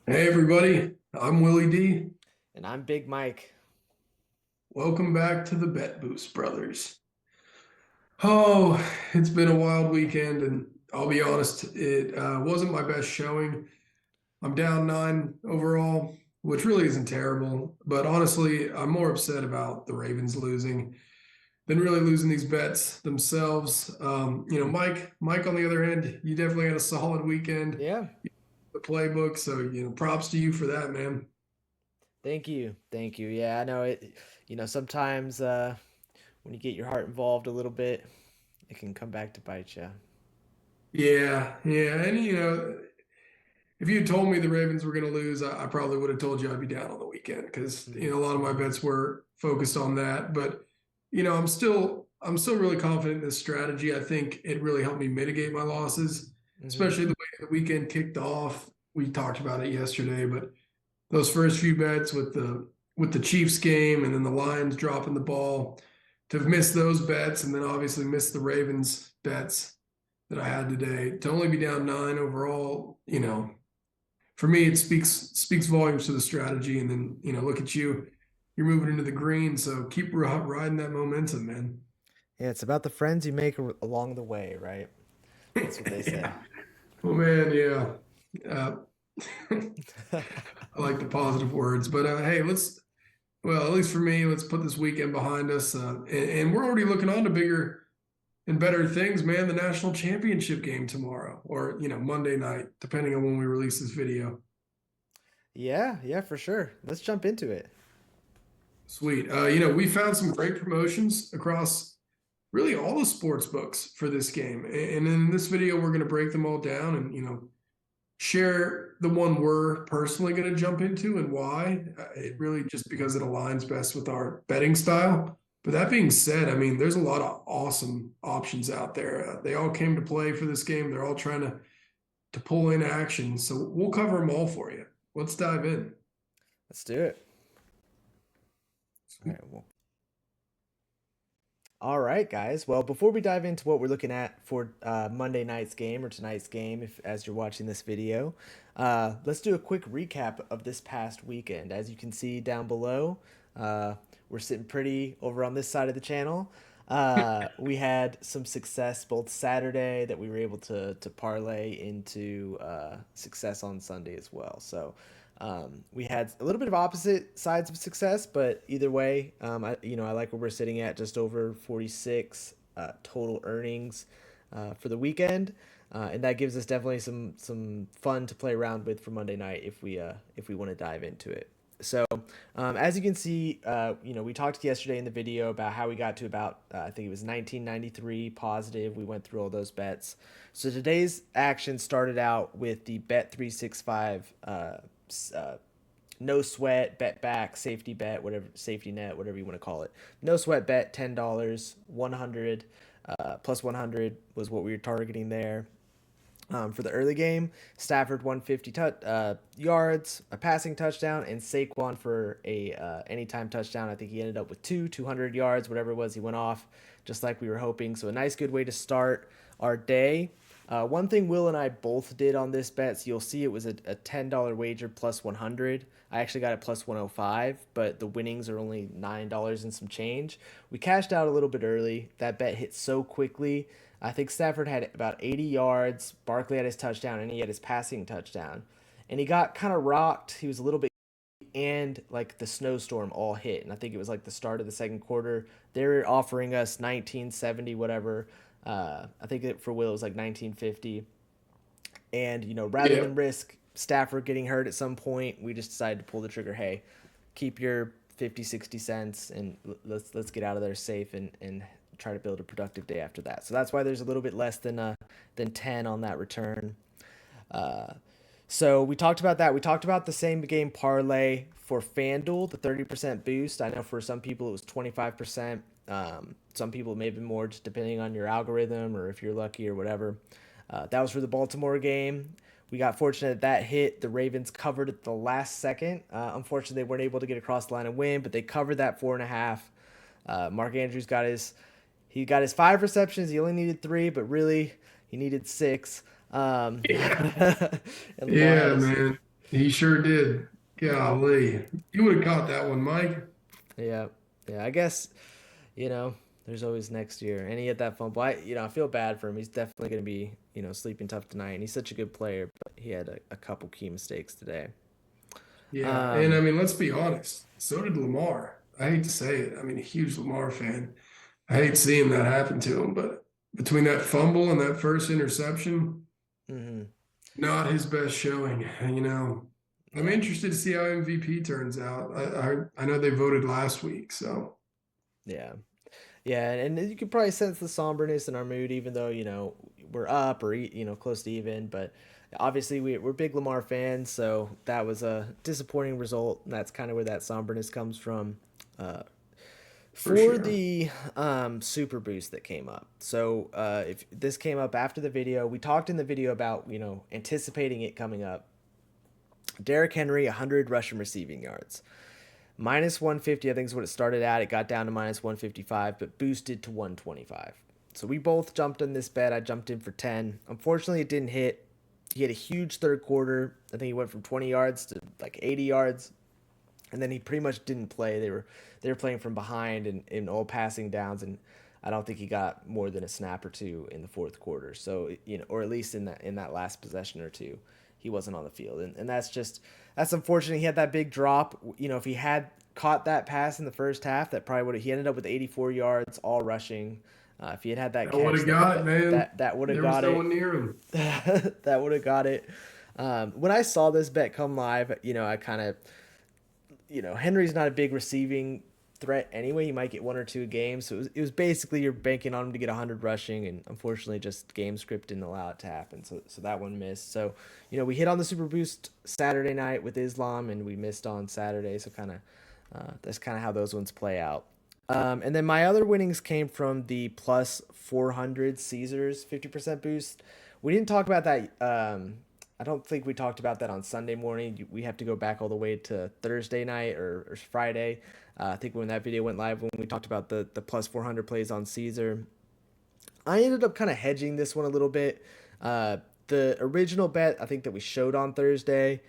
Hey everybody, I'm Willy D. And I'm Big Mike. Welcome back to the Bet Boost Brothers. Oh, it's been a wild weekend, and I'll be honest, it wasn't my best showing. I'm down nine overall, which really isn't terrible. But honestly, I'm more upset about the Ravens losing than really losing these bets themselves. Mike, on the other hand, you definitely had a solid weekend. Yeah, The playbook, so props to you for that, man. thank you. Thank you. Yeah, I know it, sometimes when you get your heart involved a little bit, it can come back to bite you. Yeah, yeah, and if you had told me the Ravens were going to lose, I probably would have told you I'd be down on the weekend because Mhm. a lot of my bets were focused on that. But I'm still really confident in this strategy. I think it really helped me mitigate my losses, Mhm. especially the way the weekend kicked off. We talked about it yesterday, but those first few bets with the Chiefs game and then the Lions dropping the ball, to have missed those bets and then obviously missed the Ravens bets that I had today, to only be down nine overall, for me, it speaks volumes to the strategy. And then, look at you, you're moving into the green, so keep riding that momentum, man. Yeah, it's about the friends you make along the way, right? That's what they say. Yeah. Oh man, yeah. Uh, I like the positive words, but hey, well, at least for me, let's put this weekend behind us, and we're already looking on to bigger and better things, man. The national championship game tomorrow, or Monday night, depending on when we release this video. Yeah, yeah, for sure. Let's jump into it. Sweet. We found some great promotions across really all the sports books for this game. And in this video, we're going to break them all down and, share the one we're personally going to jump into and why. It Mhm. really just because it aligns best with our betting style. But that being said, I mean, there's a lot of awesome options out there. They all came to play for this game. They're all trying to pull in action. So we'll cover them all for you. Let's dive in. Let's do it. All right, well, all right, guys. Well, before we dive into what we're looking at for Monday night's game or tonight's game, if as you're watching this video, let's do a quick recap of this past weekend. As you can see down below, uh, we're sitting pretty over on this side of the channel. We had some success both Saturday that we were able to parlay into success on Sunday as well. So we had a little bit of opposite sides of success, but either way, I like where we're sitting at just over 46 total earnings for the weekend, and that gives us definitely some fun to play around with for Monday night if we want to dive into it. So, as you can see, we talked yesterday in the video about how we got to about, I think it was 1993 positive. We went through all those bets. So today's action started out with the Bet 365 uh, no sweat bet back safety bet, whatever, safety net, whatever you want to call it. No sweat bet, $10, 100 plus 100 was what we were targeting there. For the early game, Stafford 150 yards, a passing touchdown, and Saquon for a anytime touchdown. I think he ended up with 200 yards, whatever it was. He went off just like we were hoping. So a nice, good way to start our day. One thing Will and I both did on this bet, so you'll see it was a $10 wager plus 100. I actually got it plus 105, but the winnings are only $9 and some change. We cashed out a little bit early. That bet hit so quickly. I think Stafford had about 80 yards. Barkley had his touchdown, and he had his passing touchdown. And he got kind of rocked. He was a little bit, and like the snowstorm all hit. And I think it was like the start of the second quarter. They were offering us 1970, whatever. I think for Will it was like 1950. And, rather Yeah. than risk Stafford getting hurt at some point, we just decided to pull the trigger. Hey, keep your 50, 60 cents and let's get out of there safe and try to build a productive day after that. So that's why there's a little bit less than 10 on that return. Uh, so we talked about that. We talked about the same game parlay for FanDuel, the 30% boost. I know for some people it was 25%. Some people maybe more, just depending on your algorithm or if you're lucky or whatever. That was for the Baltimore game. We got fortunate that hit. The Ravens covered at the last second. Unfortunately, they weren't able to get across the line and win, but they covered that 4.5. Mark Andrews got his 5 receptions. He only needed 3, but really he needed 6. Yeah. And Lamar had Yeah, his man. He sure did. Golly. You would have caught that one, Mike. Yeah, yeah. I guess there's always next year, and he had that fumble. I feel bad for him. He's definitely going to be sleeping tough tonight, and he's such a good player, but he had a couple key mistakes today. Yeah. And I Um, mean, let's be honest. So did Lamar. I hate to say it. I mean, a huge Lamar fan. I hate seeing that happen to him, but between that fumble and that first interception, mhm, not his best showing. I'm yeah, interested to see how MVP turns out. I know they voted last week, so yeah. Yeah, and you can probably sense the somberness in our mood, even though we're up or close to even. But obviously, we're big Lamar fans, so that was a disappointing result. And that's kind of where that somberness comes from. Uh, for for sure. the super boost that came up, so if this came up after the video, we talked in the video about anticipating it coming up. Derrick Henry, 100 rushing receiving yards. Minus 150, I think is what it started at. It got down to minus 155, but boosted to 125. So we both jumped in this bet. I jumped in for 10. Unfortunately, it didn't hit. He had a huge third quarter. I think he went from 20 yards to like 80 yards. And then he pretty much didn't play. They were playing from behind and in all passing downs, and I don't think he got more than a snap or two in the fourth quarter. So or at least in that last possession or two, he wasn't on the field, and that's unfortunate. He had that big drop. If he had caught that pass in the first half, that probably would have. He ended up with 84 yards, all rushing. If he had that That would catch, have got it, man. that would have There was got no it. one near him. That would have got it. When I saw this bet come live, I kind of Henry's not a big receiving threat anyway. He might get one or two a game. So it was basically you're banking on him to get 100 rushing, and unfortunately, just game script didn't allow it to happen. So that one missed. So we hit on the Super Boost Saturday night with Islam, and we missed on Saturday. So that's kind of how those ones play out. And then my other winnings came from the plus 400 Caesars 50% boost. We didn't talk about that. I don't think we talked about that on Sunday morning. We have to go back all the way to Thursday night or Friday. I think when that video went live, when we talked about the plus 400 plays on Caesar, I ended up kind of hedging this one a little bit. The original bet, I think that we showed on Thursday,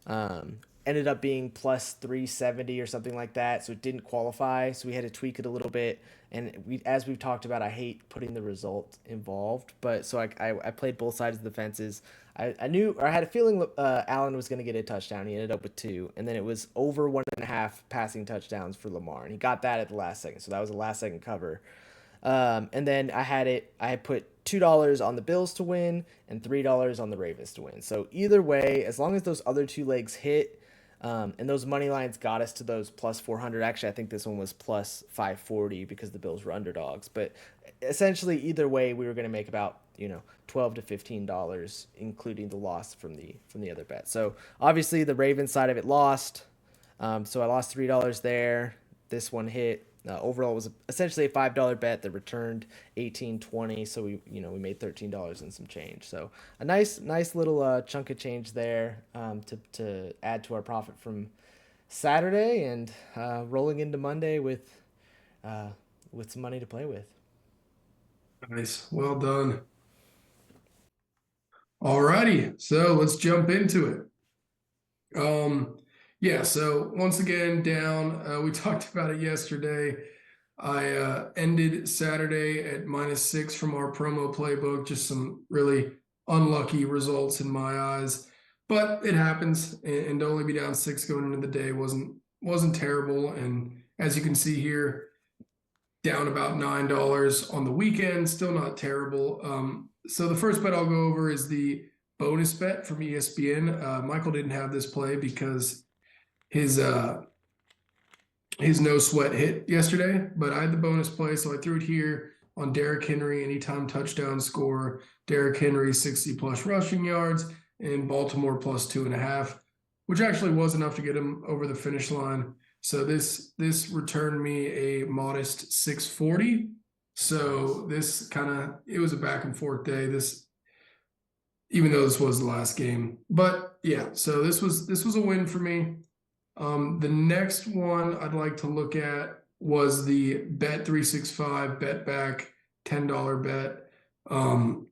um, ended up being plus 370 or something like that. So it didn't qualify. So we had to tweak it a little bit. And as we've talked about, I hate putting the result involved. But so I played both sides of the fences. I knew, or I had a feeling Allen was going to get a touchdown. He ended up with two. And then it was over 1.5 passing touchdowns for Lamar. And he got that at the last second. So that was a last second cover. And then I had put $2 on the Bills to win and $3 on the Ravens to win. So either way, as long as those other two legs hit, and those money lines got us to those plus 400. Actually, I think this one was plus 540 because the Bills were underdogs. But essentially, either way, we were going to make about $12 to $15, including the loss from the other bet. So obviously, the Ravens side of it lost. So I lost $3 there. This one hit. Overall, it was essentially a $5 bet that returned 18.20. So we made $13 and some change. So a nice little chunk of change there to add to our profit from Saturday, and rolling into Monday with some money to play with. Nice. Well done. All righty. So let's jump into it. Yeah, so once again, down. We talked about it yesterday. I ended Saturday at -6 from our promo playbook. Just some really unlucky results in my eyes, but it happens. And to only be down 6 going into the day wasn't terrible. And as you can see here, down about $9 on the weekend, still not terrible. So the first bet I'll go over is the bonus bet from ESPN. Michael didn't have this play because his no sweat hit yesterday, but I had the bonus play, so I threw it here on Derrick Henry anytime touchdown score, Derrick Henry 60 plus rushing yards, and Baltimore plus 2.5, which actually was enough to get him over the finish line. So this returned me a modest 640. So this it was a back and forth day. Even though this was the last game, but yeah, so this was a win for me. The next one I'd like to look at was the Bet365 bet back $10 bet.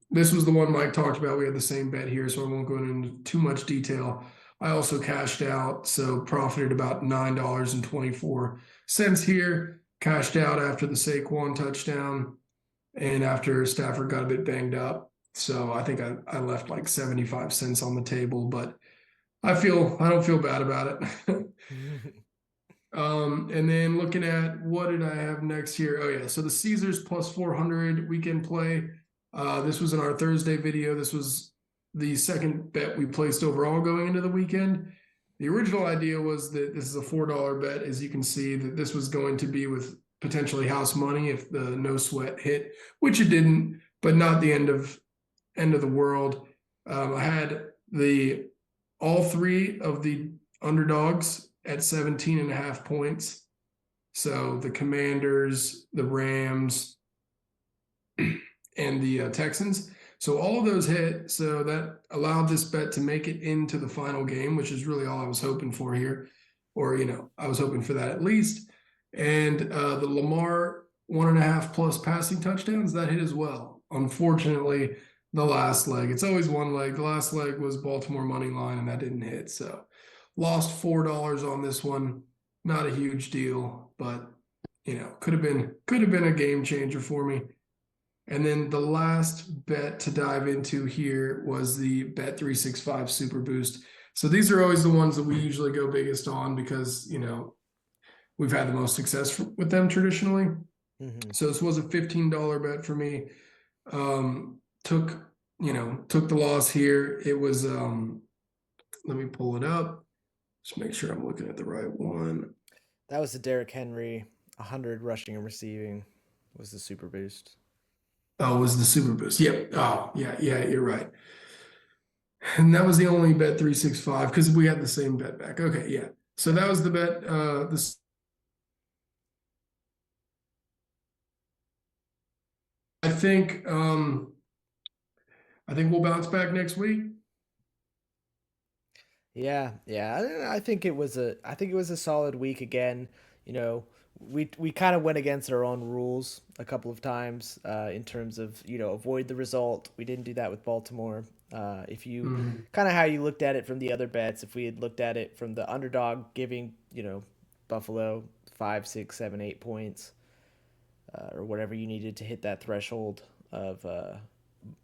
This was the one Mike talked about. We had the same bet here, so I won't go into too much detail. I also cashed out, so profited about $9.24 here. Cashed out after the Saquon touchdown and after Stafford got a bit banged up. So I think I left like 75 cents on the table, but I don't feel bad about it. And then looking at what did I have next here? Oh yeah, so the Caesars plus 400 weekend play. This was in our Thursday video. This was the second bet we placed overall going into the weekend. The original idea was that this is a $4 bet, as you can see, that this was going to be with potentially house money if the no sweat hit, which it didn't, but not the end of the world. I had the all three of the underdogs at 17 and a half points. So the Commanders, the Rams, and the Texans. So all of those hit. So that allowed this bet to make it into the final game, which is really all I was hoping for here. Or, I was hoping for that at least. And the Lamar 1.5 plus passing touchdowns, that hit as well. Unfortunately, the last leg, it's always one leg. The last leg was Baltimore money line, and that didn't hit. So lost $4 on this one. Not a huge deal, but could have been a game changer for me. And then the last bet to dive into here was the Bet 365 Super Boost. So these are always the ones that we usually go biggest on because, we've had the most success with them traditionally. Mm-hmm. So this was a $15 bet for me. Took the loss here. It was, let me pull it up. Just make sure I'm looking at the right one. That was the Derrick Henry 100 rushing and receiving was the Super Boost. Oh, it was the Super Boost. Yep. Oh, yeah, you're right. And that was the only bet 365 because we had the same bet back. Okay, yeah. So that was the bet. I think we'll bounce back next week. Yeah, yeah. I think it was a solid week again. You know, we kind of went against our own rules a couple of times in terms of avoid the result. We didn't do that with Baltimore. If you kind of how you looked at it from the other bets, if we had looked at it from the underdog giving Buffalo 5, 6, 7, 8 points or whatever you needed to hit that threshold of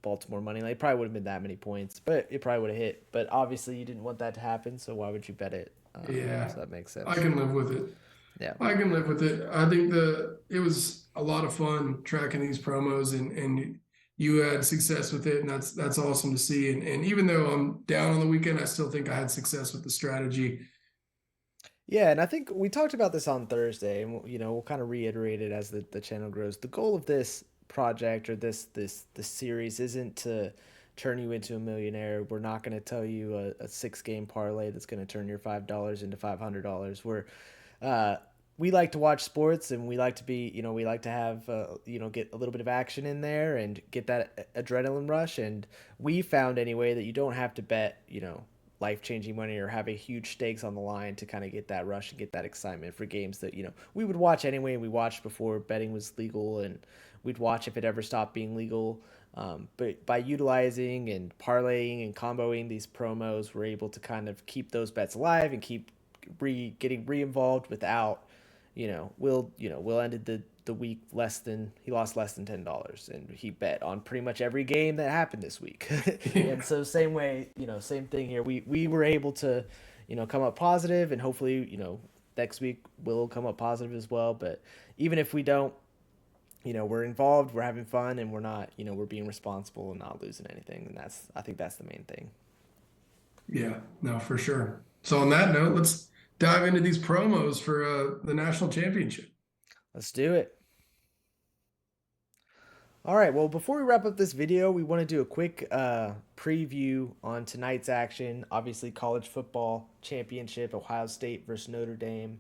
Baltimore money line. It probably would have been that many points, but it probably would have hit. But obviously, you didn't want that to happen, so why would you bet it? Yeah, So that makes I sense. can live with it. Yeah. I can live with it. I think it was a lot of fun tracking these promos and you had success with it, and that's awesome to see. And even though I'm down on the weekend, I still think I had success with the strategy. Yeah, and I think we talked about this on Thursday, and we'll kind of reiterate it as the channel grows. The goal of this project or this series isn't to turn you into a millionaire. We're not going to tell you a 6 game parlay that's going to turn your $5 into $500. Uh, we like to watch sports, and we like to be we like to have get a little bit of action in there and get that adrenaline rush. And we found anyway that you don't have to bet life changing money or have a huge stakes on the line to kind of get that rush and get that excitement for games that we would watch anyway. And we watched before betting was legal, and we'd watch if it ever stopped being legal. But by utilizing and parlaying and comboing these promos, we're able to kind of keep those bets alive and keep getting re-involved without Will ended the week he lost less than $10, and he bet on pretty much every game that happened this week. And so same way, same thing here. We were able to come up positive, and hopefully next week will come up positive as well. But even if we don't, we're involved, we're having fun, and we're not we're being responsible and not losing anything. And I think that's the main thing. Yeah, no, for sure. So on that note, let's dive into these promos for the national championship. Let's do it. All right, well, before we wrap up this video, we want to do a quick preview on tonight's action. Obviously, college football championship, Ohio State versus Notre Dame.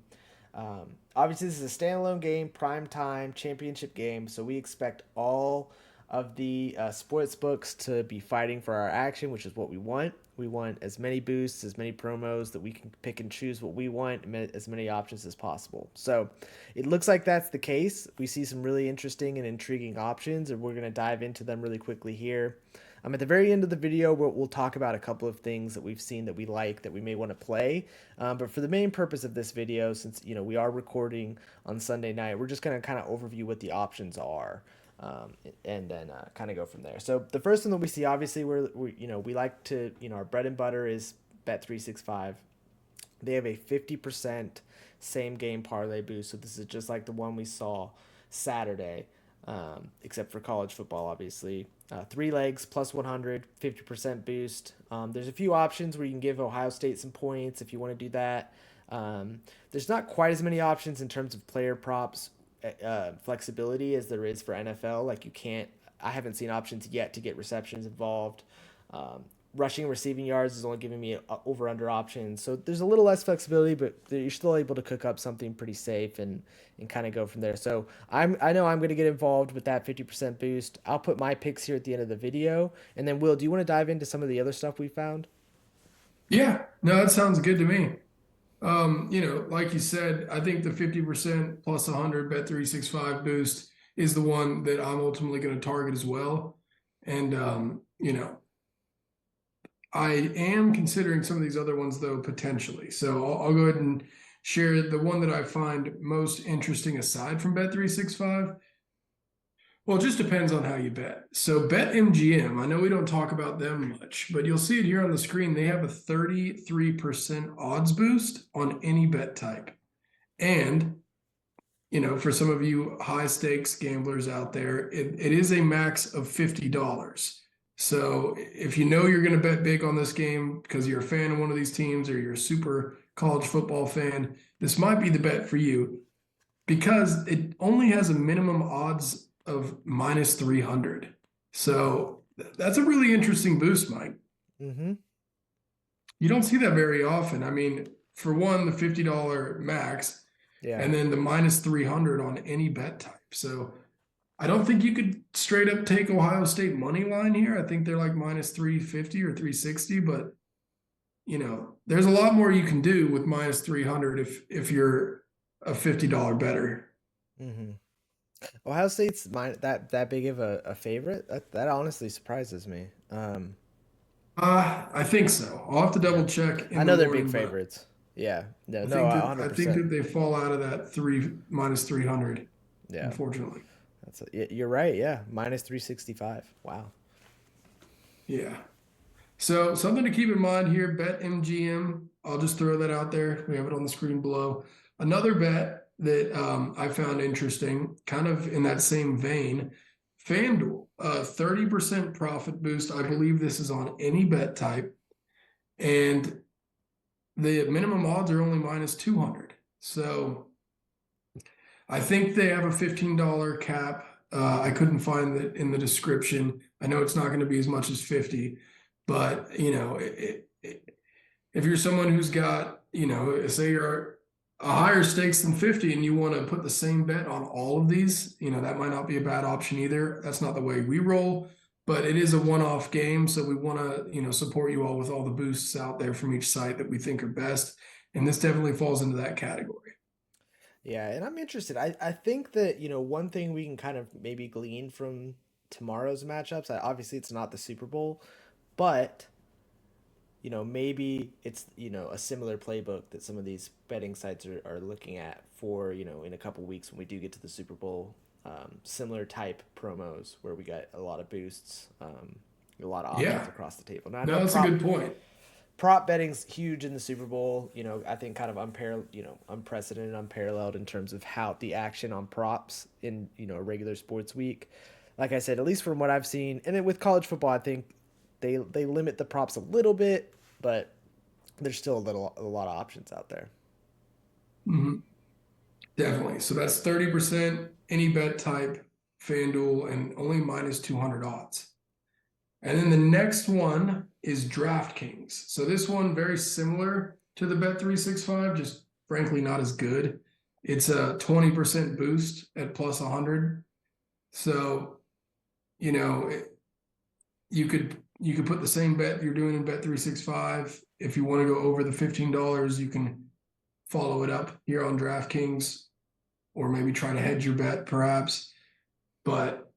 Obviously, this is a standalone game, prime time championship game, so we expect all of the sports books to be fighting for our action, which is what we want. We want as many boosts, as many promos that we can pick and choose what we want, as many options as possible. So it looks like that's the case. We see some really interesting and intriguing options, and we're going to dive into them really quickly here. At the very end of the video, we'll talk about a couple of things that we've seen that we like that we may want to play. But for the main purpose of this video, since we are recording on Sunday night, we're just going to kind of overview what the options are. And then kind of go from there. So the first one that we see, obviously, we like to, our bread and butter is Bet365. They have a 50% same game parlay boost. So this is just like the one we saw Saturday, except for college football, obviously. 3 legs plus 100, 50% boost. There's a few options where you can give Ohio State some points if you want to do that. There's not quite as many options in terms of player props flexibility as there is for NFL. Like I haven't seen options yet to get receptions involved. Rushing and receiving yards is only giving me over under options. So there's a little less flexibility, but you're still able to cook up something pretty safe and kind of go from there. So I know I'm going to get involved with that 50% boost. I'll put my picks here at the end of the video. And then Will, do you want to dive into some of the other stuff we found? Yeah, no, that sounds good to me. Like you said, I think the 50% plus 100 Bet365 boost is the one that I'm ultimately going to target as well. And, I am considering some of these other ones though, potentially. So I'll go ahead and share the one that I find most interesting aside from Bet365. Well, it just depends on how you bet. So BetMGM, I know we don't talk about them much, but you'll see it here on the screen. They have a 33% odds boost on any bet type. And, for some of you high stakes gamblers out there, it is a max of $50. So if you know you're going to bet big on this game because you're a fan of one of these teams or you're a super college football fan, this might be the bet for you because it only has a minimum odds of minus 300. So that's a really interesting boost, Mike. Mm-hmm. You don't see that very often. I mean, for one, the $50 max, and then the minus 300 on any bet type. So I don't think you could straight up take Ohio State money line here. I think they're like minus 350 or 360, but there's a lot more you can do with minus 300 if you're a $50 better. Mm-hmm. Ohio State's that big of a favorite? That honestly surprises me. I think so. I'll have to double check. I know they're big favorites. Yeah. No, I 100%. think that they fall out of that minus 300. Yeah. Unfortunately. You're right. Yeah. Minus 365. Wow. Yeah. So something to keep in mind here, BetMGM. I'll just throw that out there. We have it on the screen below. Another bet that I found interesting, kind of in that same vein, FanDuel, 30% profit boost. I believe this is on any bet type. And the minimum odds are only minus 200. So I think they have a $15 cap. I couldn't find that in the description. I know it's not going to be as much as 50, but if you're someone who's got, say you're a higher stakes than 50 and you want to put the same bet on all of these, that might not be a bad option either. That's not the way we roll, but it is a one-off game. So we want to, support you all with all the boosts out there from each site that we think are best. And this definitely falls into that category. Yeah, and I'm interested. I think that, one thing we can kind of maybe glean from tomorrow's matchups, obviously it's not the Super Bowl, but, maybe it's, a similar playbook that some of these betting sites are looking at for, in a couple weeks when we do get to the Super Bowl, similar type promos where we get a lot of boosts, a lot of options across the table. Now, that's a good point. Prop betting's huge in the Super Bowl. I think kind of unprecedented, unparalleled in terms of how the action on props in, a regular sports week. Like I said, at least from what I've seen, and then with college football, I think they limit the props a little bit, but there's still a lot of options out there. Mm-hmm. Definitely. So that's 30% any bet type, FanDuel, and only minus 200 odds. And then the next one is DraftKings. So this one very similar to the Bet365, just frankly not as good. It's a 20% boost at plus 100. So, you could put the same bet you're doing in Bet365. If you want to go over the $15, you can follow it up here on DraftKings, or maybe try to hedge your bet perhaps. But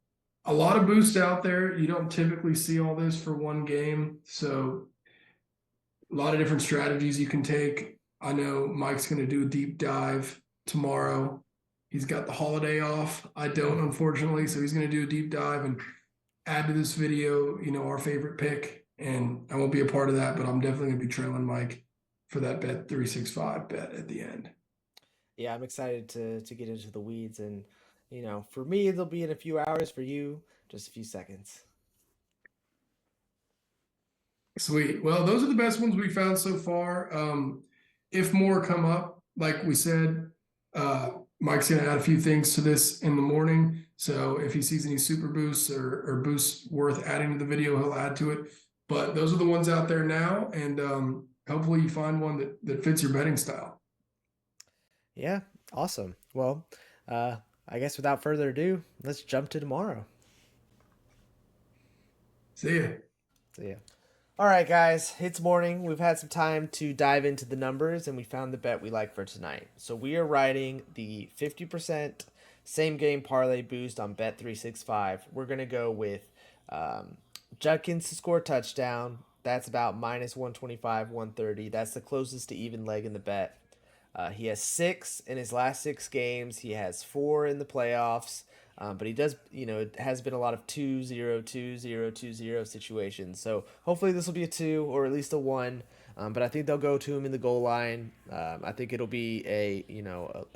a lot of boosts out there. You don't typically see all this for one game. So a lot of different strategies you can take. I know Mike's going to do a deep dive tomorrow. He's got the holiday off. I don't, unfortunately. So he's going to do a deep dive and add to this video, our favorite pick. And I won't be a part of that, but I'm definitely going to be trailing Mike for that bet 365 bet at the end. Yeah, I'm excited to get into the weeds, and for me, they'll be in a few hours. For you, just a few seconds. Sweet. Well, those are the best ones we found so far. If more come up, like we said, uh, Mike's going to add a few things to this in the morning. So if he sees any super boosts or boosts worth adding to the video, he'll add to it. But those are the ones out there now. And hopefully you find one that fits your betting style. Yeah, awesome. Well, uh, I guess without further ado, let's jump to tomorrow. See ya. So yeah. All right, guys, it's morning. We've had some time to dive into the numbers, and we found the bet we like for tonight. So we are riding the 50% same game parlay boost on Bet365. We're gonna go with Judkins to score a touchdown. That's about minus 125, 130. That's the closest to even leg in the bet. He has 6 in his last 6 games. He has 4 in the playoffs. But he does, it has been a lot of 2-0, 2-0, 2-0 situations. So hopefully this will be a 2 or at least a 1. But I think they'll go to him in the goal line. I think it'll be a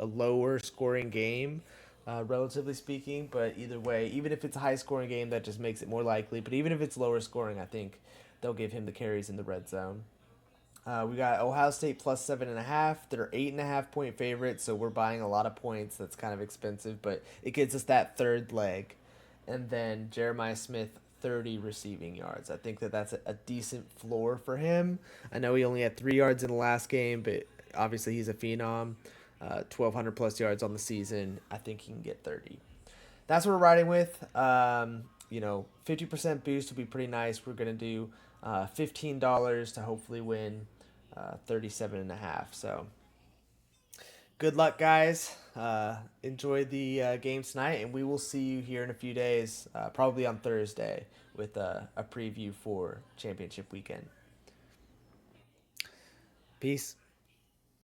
lower scoring game, relatively speaking. But either way, even if it's a high scoring game, that just makes it more likely. But even if it's lower scoring, I think they'll give him the carries in the red zone. We got Ohio State plus 7.5. They're 8.5 point favorites, so we're buying a lot of points. That's kind of expensive, but it gets us that third leg. And then Jeremiah Smith, 30 receiving yards. I think that's a decent floor for him. I know he only had 3 yards in the last game, but obviously he's a phenom. 1,200 plus yards on the season. I think he can get 30. That's what we're riding with. 50% boost will be pretty nice. We're going to do $15 to hopefully win 37.5. So good luck, guys. Enjoy the game tonight, and we will see you here in a few days, probably on Thursday, with a preview for championship weekend. Peace.